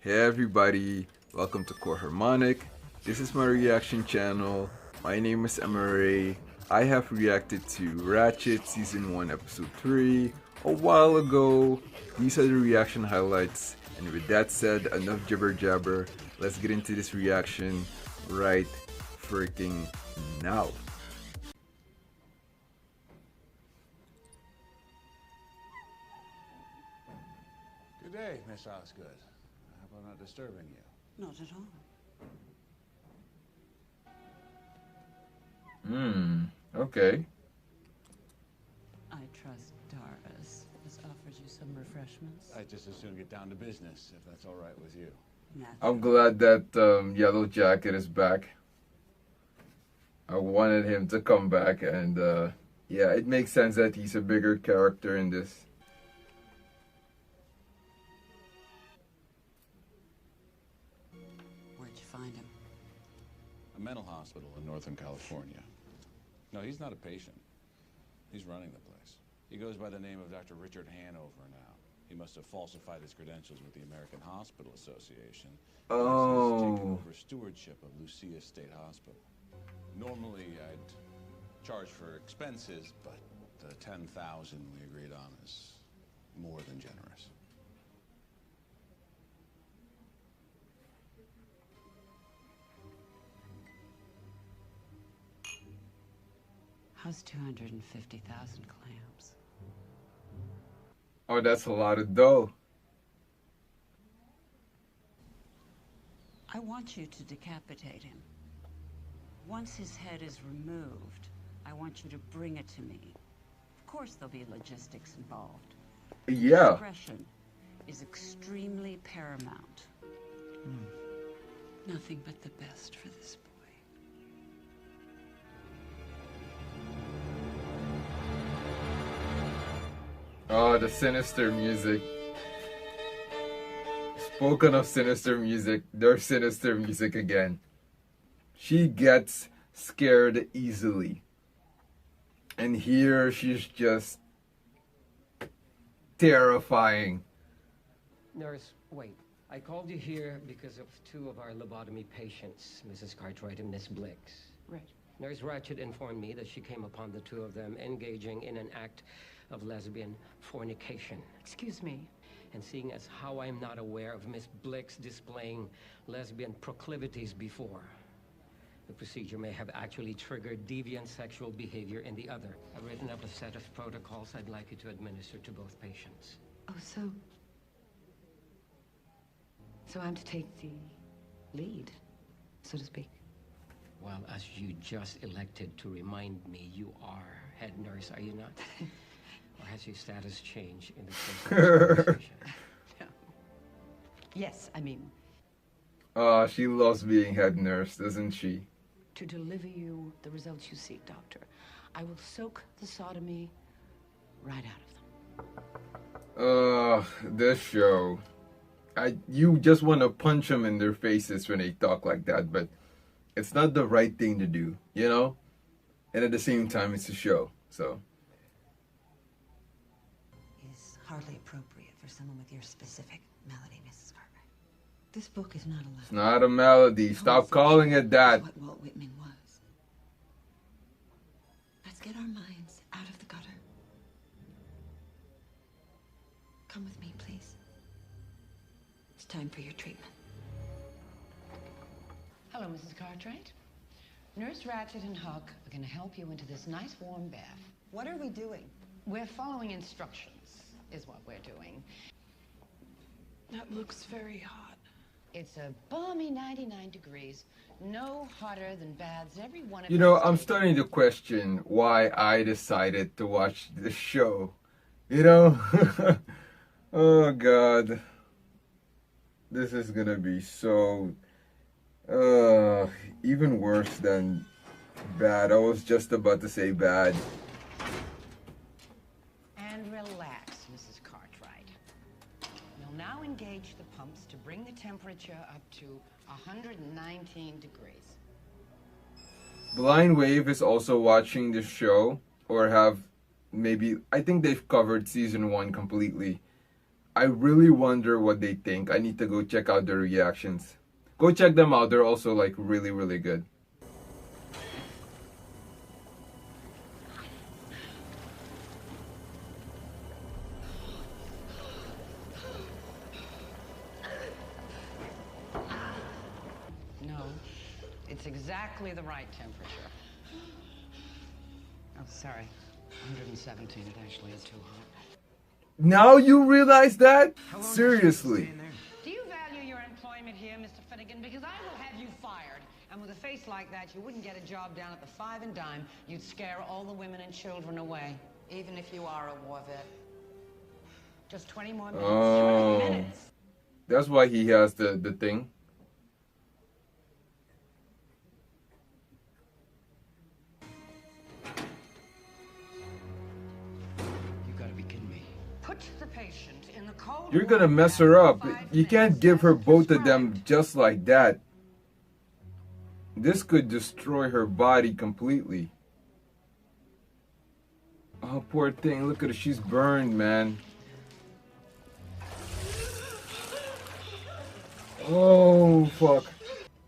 Hey everybody, welcome to Core Harmonic. This is my reaction channel. My name is Emery. I have reacted to Ratched Season 1 Episode 3 a while ago. These are the reaction highlights. And with that said, enough jibber jabber. Let's get into this reaction right freaking now. Good day, Miss Osgood. I hope I'm not disturbing you. Not at all. Okay. I trust Doris has offered you some refreshments. I'd just as soon get down to business, if that's all right with you. I'm glad that Yellow Jacket is back. I wanted him to come back, and yeah, it makes sense that he's a bigger character in this. Where'd you find him? A mental hospital in Northern California. No, he's not a patient. He's running the place. He goes by the name of Dr. Richard Hanover now. He must have falsified his credentials with the American Hospital Association. Oh. He's taken over stewardship of Lucia State Hospital. Normally, I'd charge for expenses, but the $10,000 we agreed on is more than generous. How's 250,000 clams? Oh, that's a lot of dough. I want you to decapitate him. Once his head is removed, I want you to bring it to me. Of course, there'll be logistics involved. Yeah. Discretion is extremely paramount. Nothing but the best for this boy. Oh, the sinister music. Spoken of sinister music, there's sinister music again. She gets scared easily. And here she's just terrifying. Nurse, wait. I called you here because of two of our lobotomy patients, Mrs. Cartwright and Miss Blix. Right. Nurse Ratched informed me that she came upon the two of them engaging in an act of lesbian fornication. Excuse me. And seeing as how I'm not aware of Miss Blix displaying lesbian proclivities before, the procedure may have actually triggered deviant sexual behavior in the other. I've written up a set of protocols I'd like you to administer to both patients. Oh, so I'm to take the lead, so to speak. Well, as you just elected to remind me, you are head nurse, are you not? Or has your status changed in the course of this conversation? No. Yes, I mean, She loves being head nurse, doesn't she? to deliver you the results you seek, doctor. I will soak the sodomy right out of them. This show. You just want to punch them in their faces when they talk like that, but it's not the right thing to do, you know? And at the same time, it's a show, so. Is hardly appropriate for someone with your specific melody, Mrs. Cartwright. This book is not allowed. It's not a melody. Stop calling it that. What Walt Whitman was. Let's get our minds out of the gutter. Come with me, please. It's time for your treatment. Hello, Mrs. Cartwright. Nurse Ratched and Huck are going to help you into this nice warm bath. What are we doing? We're following instructions, is what we're doing. That looks very hot. It's a balmy 99 degrees, no hotter than baths every one of You know, us I'm take. starting to question why I decided to watch this show. You know? Oh, God. This is gonna be so... even worse than bad. I was just about to say bad. And relax, Mrs. Cartwright. We'll now engage the pumps to bring the temperature up to 119 degrees. Blind Wave is also watching this show, or have maybe, I think they've covered season 1 completely. I really wonder what they think. I need to go check out their reactions. Go check them out. They're also like really, really good. No, it's exactly the right temperature. Oh, sorry. 117. It actually is too hot. Now you realize that? Seriously. Do you value your employment here, Mr. Finnegan? Because I will have you fired. And with a face like that, you wouldn't get a job down at the Five and Dime. You'd scare all the women and children away. Even if you are a war vet. Just 20 more minutes. Oh. 20 minutes. That's why he has the thing. Put the patient in the cold. You're gonna mess her up. You can't give her both of them just like that. This could destroy her body completely. Oh, poor thing. Look at her. She's burned, man. Oh, fuck.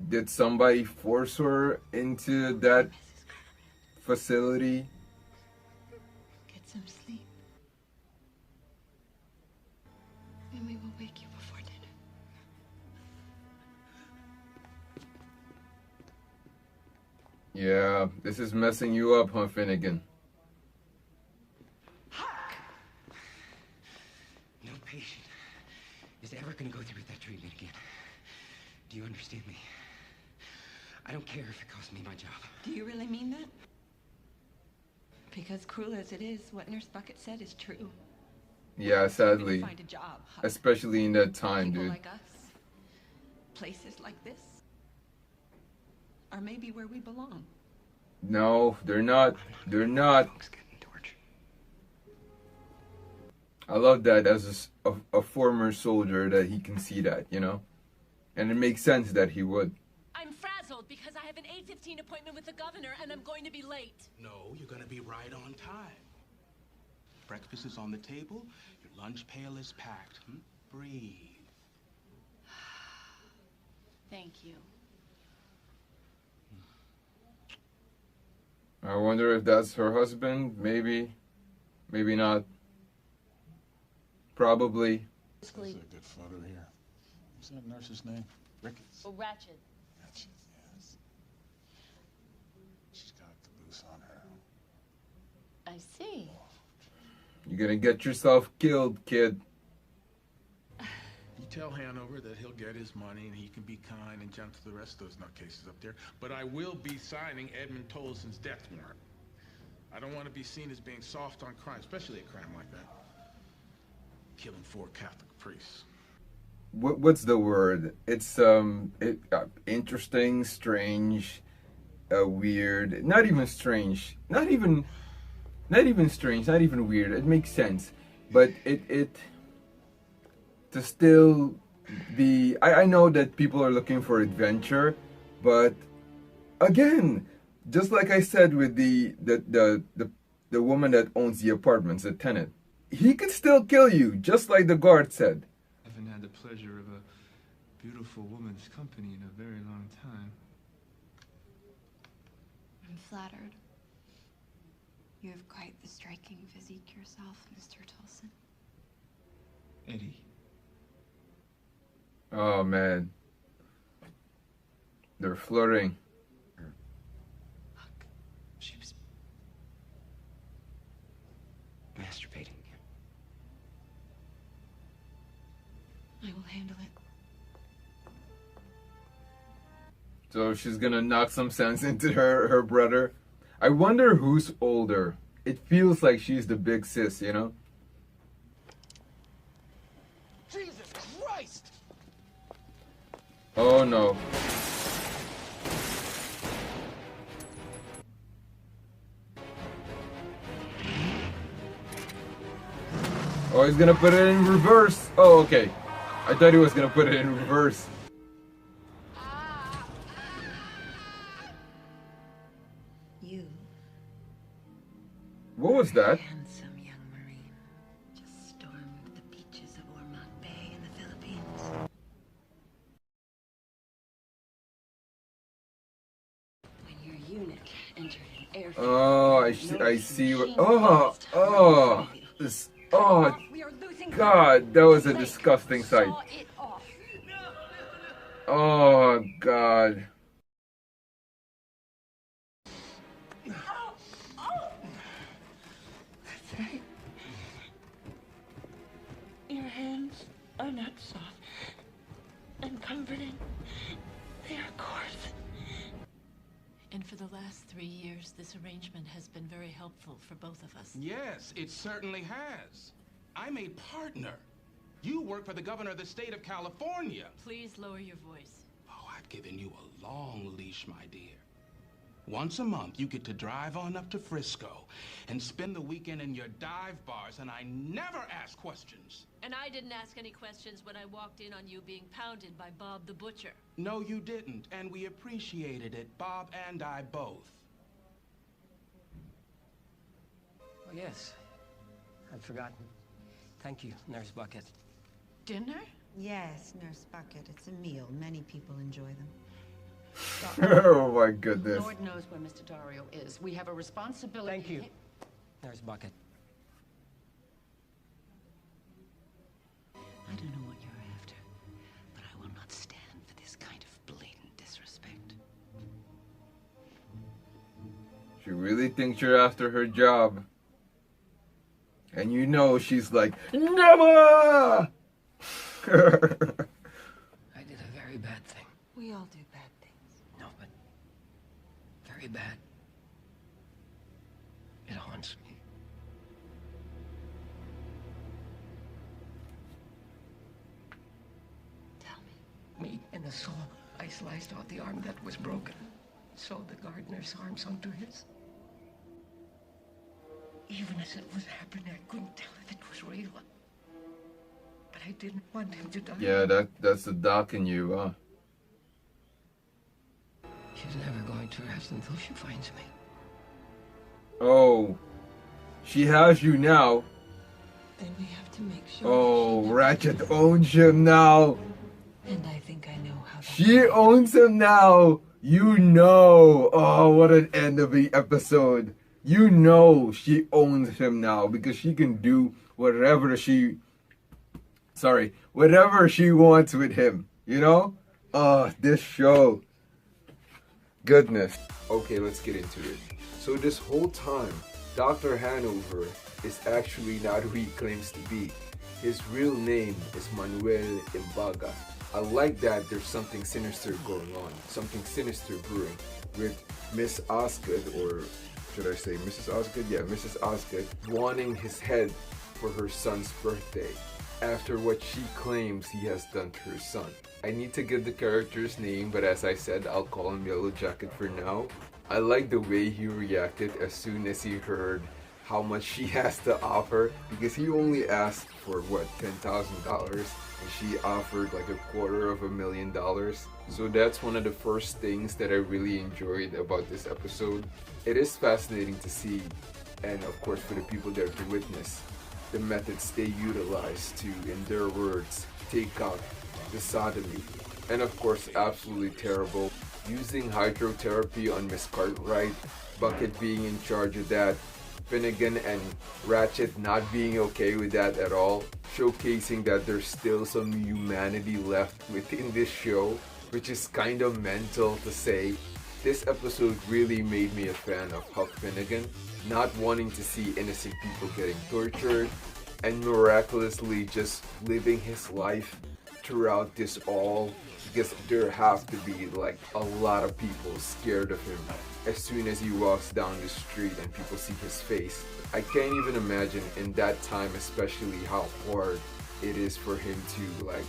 Did somebody force her into that facility? Get some sleep. And we will wake you before dinner. Yeah, this is messing you up, huh, Finnegan? No patient is ever going to go through that treatment again. Do you understand me? I don't care if it costs me my job. Do you really mean that? Because cruel as it is, what Nurse Bucket said is true. Yeah, sadly. Find a job, huh? Especially in that time, People dude. like us, places like this, are maybe where we belong. No, they're not. They're not. I love that as a former soldier that he can see that, you know? And it makes sense that he would. I'm frazzled because I have an 8:15 appointment with the governor and I'm going to be late. No, you're gonna be right on time. Breakfast is on the table. Your lunch pail is packed. Breathe. Thank you. I wonder if that's her husband. Maybe. Maybe not. Probably. That's a good photo here. What's that nurse's name? Ricketts. Oh, Ratched. Ratched, yes. She's got the loose on her. I see. You're gonna get yourself killed, kid. You tell Hanover that he'll get his money and he can be kind and gentle to the rest of those nutcases up there. But I will be signing Edmund Tolson's death warrant. I don't want to be seen as being soft on crime, especially a crime like that. Killing 4 Catholic priests. What's the word? It's interesting, strange, weird. Not even strange. Not even strange. Not even weird. It makes sense, but it to still be. I know that people are looking for adventure, but again, just like I said with the woman that owns the apartments, the tenant, he could still kill you, just like the guard said. I haven't had the pleasure of a beautiful woman's company in a very long time. I'm flattered. You have quite the striking physique yourself, Mr. Tolson. Eddie. Oh man. They're flirting. Look, she was masturbating. I will handle it. So she's gonna knock some sense into her brother. I wonder who's older. It feels like she's the big sis, you know? Jesus Christ! Oh no. Oh, he's gonna put it in reverse. Oh, okay. I thought he was gonna put it in reverse. You. What was that? Handsome young Marine just stormed the beaches of Ormont. entered an airfield. Oh, I see what. Oh, this. Oh, God, that was a disgusting sight. Oh, God. That's right. Your hands are not soft and comforting. They are coarse. And for the last 3 years, this arrangement has been very helpful for both of us. Yes, it certainly has. I'm a partner. You work for the governor of the state of California. Please lower your voice. Oh, I've given you a long leash, my dear. Once a month, you get to drive on up to Frisco and spend the weekend in your dive bars, and I never ask questions. And I didn't ask any questions when I walked in on you being pounded by Bob the Butcher. No, you didn't, and we appreciated it, Bob and I both. Oh, yes. I'd forgotten. Thank you, Nurse Bucket. Dinner? Yes, Nurse Bucket. It's a meal. Many people enjoy them. Oh my goodness. Lord knows where Mr. Dario is. We have a responsibility. Thank you, Nurse Bucket. I don't know what you're after, but I will not stand for this kind of blatant disrespect. She really thinks you're after her job. And you know she's like, never! I did a very bad thing. We all do bad things. No, but very bad. It haunts me. Tell me. Me in the saw, I sliced off the arm that was broken. Sewed the gardener's arms onto his. Even as it was happening, I couldn't tell if it was real. But I didn't want him to die. Yeah, that's the doc in you, huh? She's never going to rest until she finds me. Oh, she has you now. Then we have to make sure. Oh, Ratched owns him now. And I think I know how. She owns him now. You know. Oh, what an end of the episode. You know she owns him now because she can do whatever she wants with him. You know? Oh, this show. Goodness. Okay, let's get into it. So this whole time, Dr. Hanover is actually not who he claims to be. His real name is Manuel Imbaga. I like that there's something sinister going on, something sinister brewing with Miss Osgood, or should I say Mrs. Osgood? Yeah, Mrs. Osgood, wanting his head for her son's birthday after what she claims he has done to her son. I need to get the character's name, but as I said, I'll call him Yellow Jacket for now. I like the way he reacted as soon as he heard how much she has to offer, because he only asked for what, $10,000, and she offered like $250,000. So that's one of the first things that I really enjoyed about this episode. It is fascinating to see, and of course for the people there to witness, the methods they utilize to, in their words, take out the sodomy. And of course, absolutely terrible. Using hydrotherapy on Miss Cartwright, Bucket being in charge of that, Finnegan and Ratched not being okay with that at all, showcasing that there's still some humanity left within this show, which is kind of mental to say. This episode really made me a fan of Huck Finnegan, not wanting to see innocent people getting tortured, and miraculously just living his life throughout this all, because there have to be like a lot of people scared of him as soon as he walks down the street and people see his face. I can't even imagine in that time especially how hard it is for him to like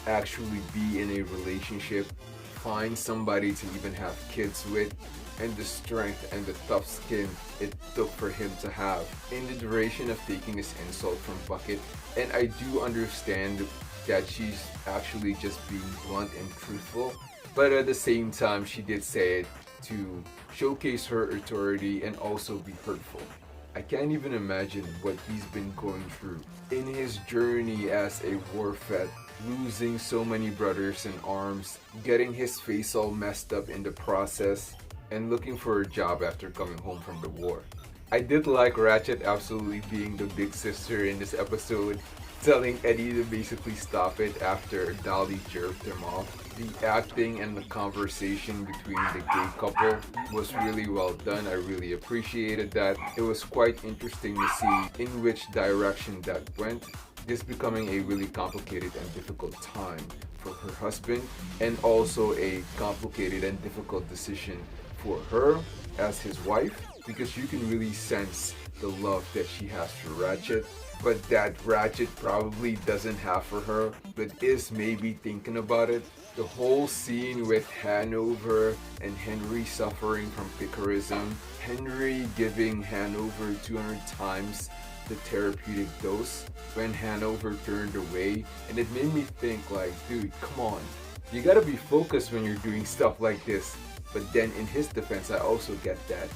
actually be in a relationship, find somebody to even have kids with, and the strength and the tough skin it took for him to have in the duration of taking this insult from Bucket. And I do understand that she's actually just being blunt and truthful, but at the same time she did say it to showcase her authority and also be hurtful. I can't even imagine what he's been going through in his journey as a war vet, losing so many brothers in arms, getting his face all messed up in the process, and looking for a job after coming home from the war. I did like Ratched absolutely being the big sister in this episode, telling Eddie to basically stop it after Dolly jerked him off. The acting and the conversation between the gay couple was really well done. I really appreciated that. It was quite interesting to see in which direction that went. This becoming a really complicated and difficult time for her husband, and also a complicated and difficult decision for her as his wife, because you can really sense the love that she has for Ratched, but that Ratched probably doesn't have for her, but is maybe thinking about it. The whole scene with Hanover and Henry suffering from picarism, Henry giving Hanover 200 times the therapeutic dose when Hanover turned away, and it made me think like, dude, come on, you gotta be focused when you're doing stuff like this. But then in his defense, I also get that.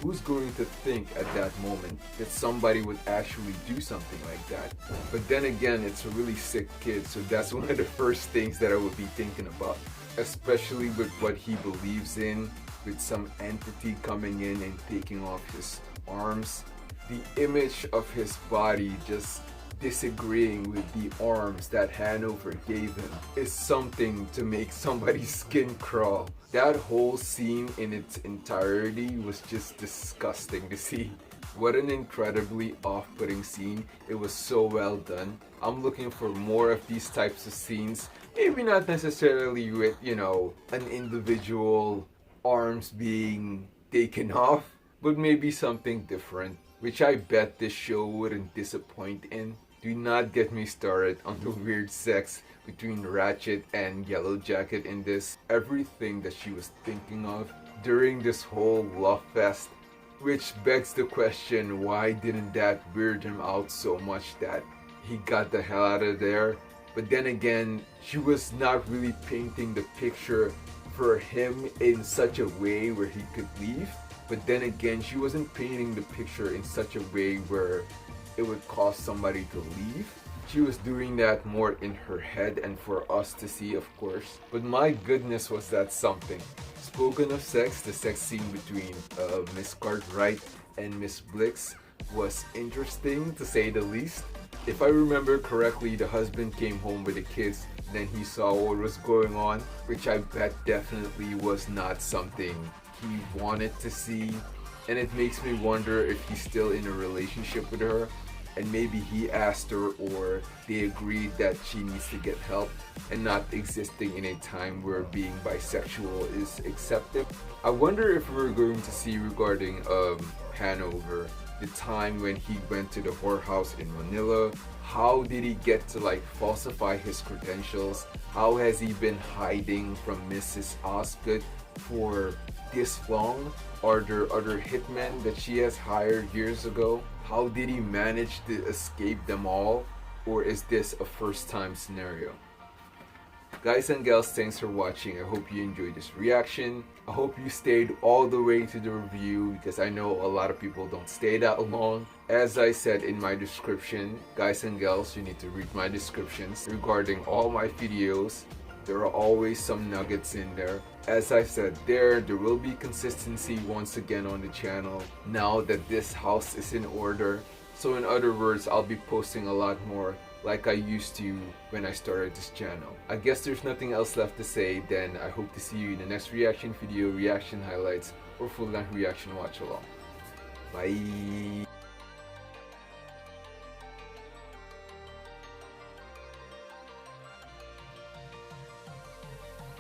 Who's going to think at that moment that somebody would actually do something like that? But then again, it's a really sick kid, so that's one of the first things that I would be thinking about. Especially with what he believes in, with some entity coming in and taking off his arms. The image of his body just disagreeing with the arms that Hanover gave him is something to make somebody's skin crawl. That whole scene in its entirety was just disgusting to see. What an incredibly off-putting scene. It was so well done. I'm looking for more of these types of scenes. Maybe not necessarily with, you know, an individual arms being taken off, but maybe something different, which I bet this show wouldn't disappoint in. Do not get me started on the weird sex between Ratched and Yellow Jacket in this. Everything that she was thinking of during this whole love fest, which begs the question, why didn't that weird him out so much that he got the hell out of there? But then again, she was not really painting the picture for him in such a way where he could leave. But then again, she wasn't painting the picture in such a way where it would cause somebody to leave. She was doing that more in her head and for us to see, of course. But my goodness, was that something. Spoken of sex, the sex scene between Miss Cartwright and Miss Blix was interesting, to say the least. If I remember correctly, the husband came home with the kids, then he saw what was going on, which I bet definitely was not something he wanted to see. And it makes me wonder if he's still in a relationship with her, and maybe he asked her, or they agreed that she needs to get help, and not existing in a time where being bisexual is accepted. I wonder if we're going to see regarding Hanover, the time when he went to the whorehouse in Manila. How did he get to like falsify his credentials? How has he been hiding from Mrs. Osgood for this long? Are there other hitmen that she has hired years ago? How did he manage to escape them all? Or is this a first time scenario? Guys and gals, thanks for watching. I hope you enjoyed this reaction. I hope you stayed all the way to the review, because I know a lot of people don't stay that long. As I said in my description, guys and gals, you need to read my descriptions regarding all my videos. There are always some nuggets in there. As I said there will be consistency once again on the channel now that this house is in order. So in other words, I'll be posting a lot more like I used to when I started this channel. I guess there's nothing else left to say. Then I hope to see you in the next reaction video, reaction highlights, or full-length reaction watch along. Bye!